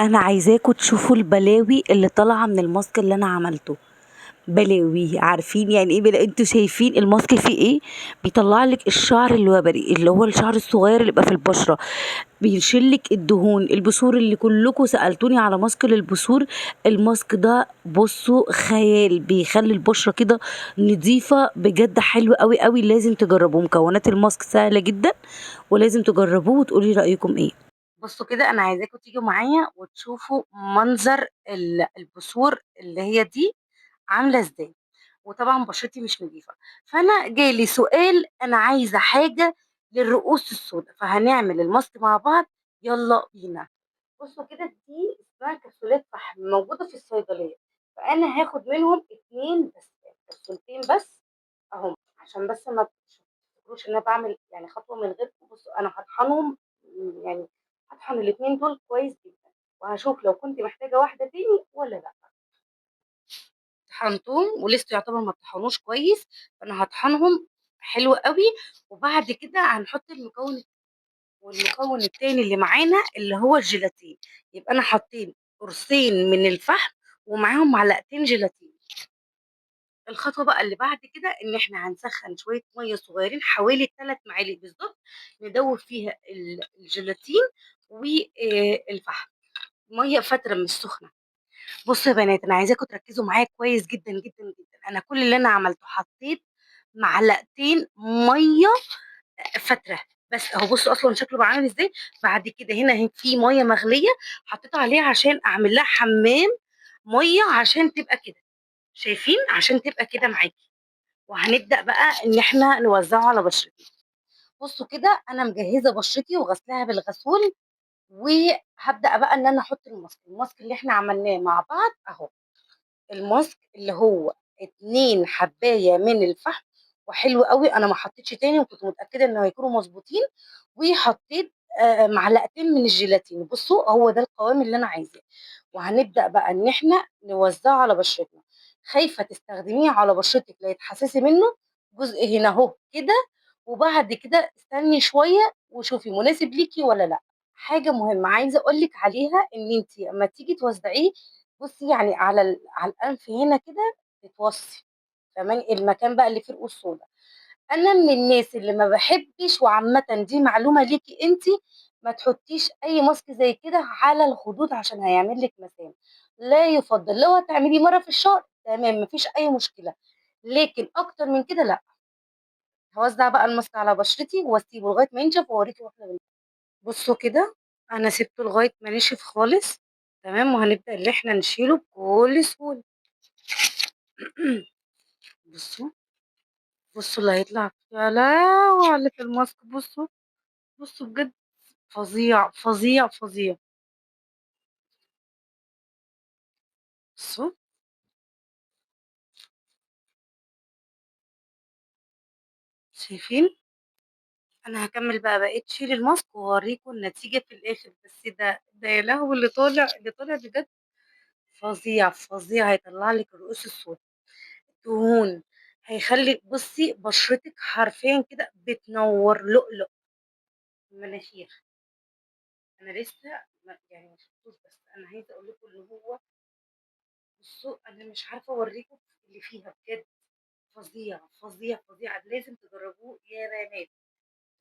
انا عايزاكم تشوفوا البلاوي اللي طالعه من الماسك اللي انا عملته. بلاوي، عارفين يعني ايه انتوا شايفين الماسك فيه ايه؟ بيطلع لك الشعر الوبري اللي هو الشعر الصغير اللي بيبقى في البشره، بيشيل لك الدهون، البثور اللي كلكم سالتوني على ماسك للبثور. الماسك ده بصوا خيال، بيخلي البشره كده نظيفه بجد، حلو قوي قوي، لازم تجربوه. مكونات الماسك سهله جدا ولازم تجربوه وتقولي رايكم ايه. بصوا كده، انا عايزاكم تيجوا معايا وتشوفوا منظر البثور اللي هي دي عامله ازاي. وطبعا بشرتي مش نظيفه، فانا جالي سؤال، انا عايزه حاجه للرؤوس السوداء، فهنعمل الماسك مع بعض. يلا بينا. بصوا كده، دي اسمها كبسولات فحم موجوده في الصيدليه، فانا هاخد منهم اتنين بس، كبسولتين بس اهم، عشان بس ما تفتكروش ان انا بعمل يعني خطوه من غيركم. بصوا انا هطحنهم، يعني هطحن الاتنين دول كويس جدا، وهشوف لو كنت محتاجه واحده تاني ولا لا. طحنتهم ولسه يعتبر ما طحنوش كويس، فانا هطحنهم حلو قوي. وبعد كده هنحط والمكون التاني اللي معانا اللي هو الجيلاتين. يبقى انا حاطين قرصين من الفحم ومعاهم معلقتين جيلاتين. الخطوه بقى اللي بعد كده ان احنا هنسخن شويه ميه صغيرين، حوالي 3 معالق بالظبط، ندوب فيها الجيلاتين والفحم. ميه فتره مش سخنه. بصوا يا بنات، انا عايزاكم تركزوا معايا كويس جدا جدا جدا. انا كل اللي انا عملته حطيت معلقتين ميه فتره بس اهو. بصوا اصلا شكله بقى عامل ازاي. بعد كده هنا في ميه مغليه حطيت عليها عشان اعمل لها حمام ميه، عشان تبقى كده، شايفين؟ عشان تبقى كده معاكي. وهنبدا بقى ان احنا نوزعه على بشرتي. بصوا كده، انا مجهزه بشرتي وغسلاها بالغسول، وهبدا بقى ان انا احط الماسك اللي احنا عملناه مع بعض اهو. الماسك اللي هو 2 حبايه من الفحم، وحلو قوي، انا ما حطيتش تاني وكنت متاكده انه هيكونوا مظبوطين. وحطيت معلقتين من الجيلاتين. بصوا هو ده القوام اللي انا عايزاه. وهنبدا بقى ان احنا نوزعه على بشرتنا. خايفه تستخدميه على بشرتك لا يتحسسي منه، جزء هنا اهو كده، وبعد كده استني شويه وشوفي مناسب ليكي ولا لا. حاجه مهمه عايزه اقول لك عليها، ان انت اما تيجي توزعيه، بصي يعني على الانف هنا كده تتوصي، كمان المكان بقى اللي فيه رؤوس سودا. انا من الناس اللي ما بحبش، وعامه دي معلومه ليكي انت، ما تحطيش اي ماسك زي كده على الخدود عشان هيعمل لك مسام. لا يفضل، لو هتعملي مره في الشهر تمام مفيش اي مشكله، لكن اكتر من كده لا. هوزع بقى الماسك على بشرتي واسيبه لغايه ما ينشف واوريكي واحنا بصوا كده، انا سبته لغايه ما نشف خالص، تمام. وهنبدا اللي احنا نشيله بكل سهوله. بصوا، بصوا اللي هيطلع، يا لهوي على اللي في الماسك. بصوا، بصوا بجد، فظيع فظيع فظيع. بصوا، شايفين؟ انا هكمل بقى بقيت شيل الماسك واوريكم النتيجه في الاخر. بس ده يا لهوي، اللي طالع بجد فظيع فظيع. هيطلع لك الرؤوس السود، دهون، هيخلي بصي بشرتك حرفيا كده بتنور لؤلؤ. المناخير انا لسه يعني ما شفتوش، بس انا عايزه اقول لكم ان هو، بصوا انا مش عارفه اوريكم اللي فيها بجد. فظيع فظيع فظيع، لازم تجربوه يا بنات،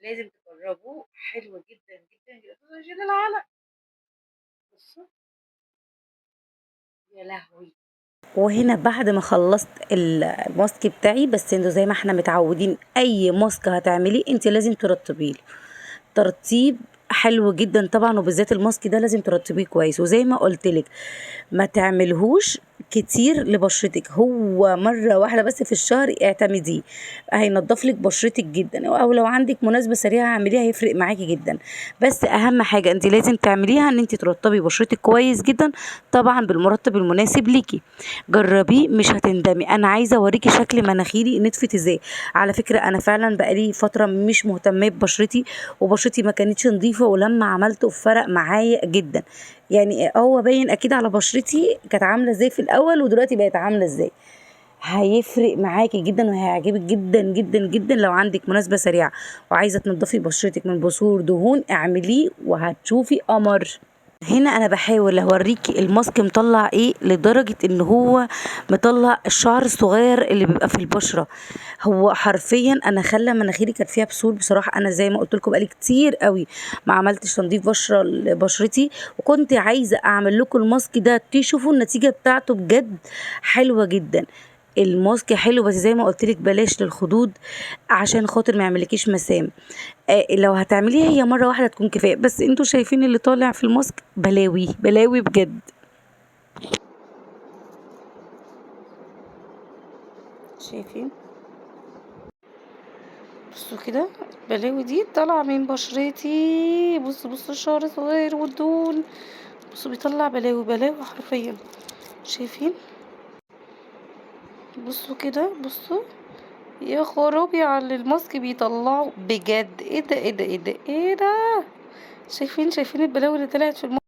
لازم تجربوه، حلو جدا جدا جدا جدا العالم. بصوا، يا لهوي. وهنا بعد ما خلصت الماسك بتاعي، بس انتوا زي ما احنا متعودين اي ماسك هتعمليه انت لازم ترطبيه ترطيب حلو جدا طبعا، وبالذات الماسك ده لازم ترطبيه كويس. وزي ما قلت لك، ما تعملهوش كتير لبشرتك، هو مره واحده بس في الشهر اعتمديه، هينضف لك بشرتك جدا. او لو عندك مناسبه سريعه اعمليها، هيفرق معاكي جدا. بس اهم حاجه انت لازم تعمليها ان انت ترطبي بشرتك كويس جدا، طبعا بالمرطب المناسب ليكي. جربيه مش هتندمي. انا عايزه اوريكي شكل مناخيري نتفت ازاي. على فكره انا فعلا بقالي فتره مش مهتمه ببشرتي، وبشرتي ما كانتش نظيفه، ولما عملته فرق معايا جدا. يعني هو باين اكيد على بشرتي كانت عامله ازاي في الاول ودلوقتي بقت عامله ازاي. هيفرق معاكي جدا وهيعجبك جدا جدا جدا. لو عندك مناسبه سريعه وعايزه تنضفي بشرتك من بثور دهون، اعمليه وهتشوفي قمر. هنا انا بحاول اوريكي الماسك مطلع ايه، لدرجة ان هو مطلع الشعر الصغير اللي بيبقى في البشرة. هو حرفيا انا خلى مناخيري كانت فيها بسول بصراحة. انا زي ما قلت لكم بقالي كتير قوي ما عملتش تنظيف بشرة لبشرتي، وكنت عايزة اعمل لكم الماسك ده تشوفوا النتيجة بتاعته بجد حلوة جدا. الماسك حلو، بس زي ما قلت لك بلاش للخدود عشان خاطر ما يعملكيش مسام. لو هتعمليها هي مرة واحدة تكون كفاية، بس انتوا شايفين اللي طالع في الماسك بلاوي بلاوي بجد. شايفين؟ بصوا كده البلاوي دي طالعة من بشرتي. بصوا بصوا الشعر صغير والدهون، بصوا بيطلع بلاوي بلاوي حرفيا. شايفين؟ بصوا كده بصوا، يا خرابي على اللي الماسك بيطلعه بجد. ايه ده ايه ده ايه ده ايه ده؟ شايفين البلاوي اللي طلعت في الماسك؟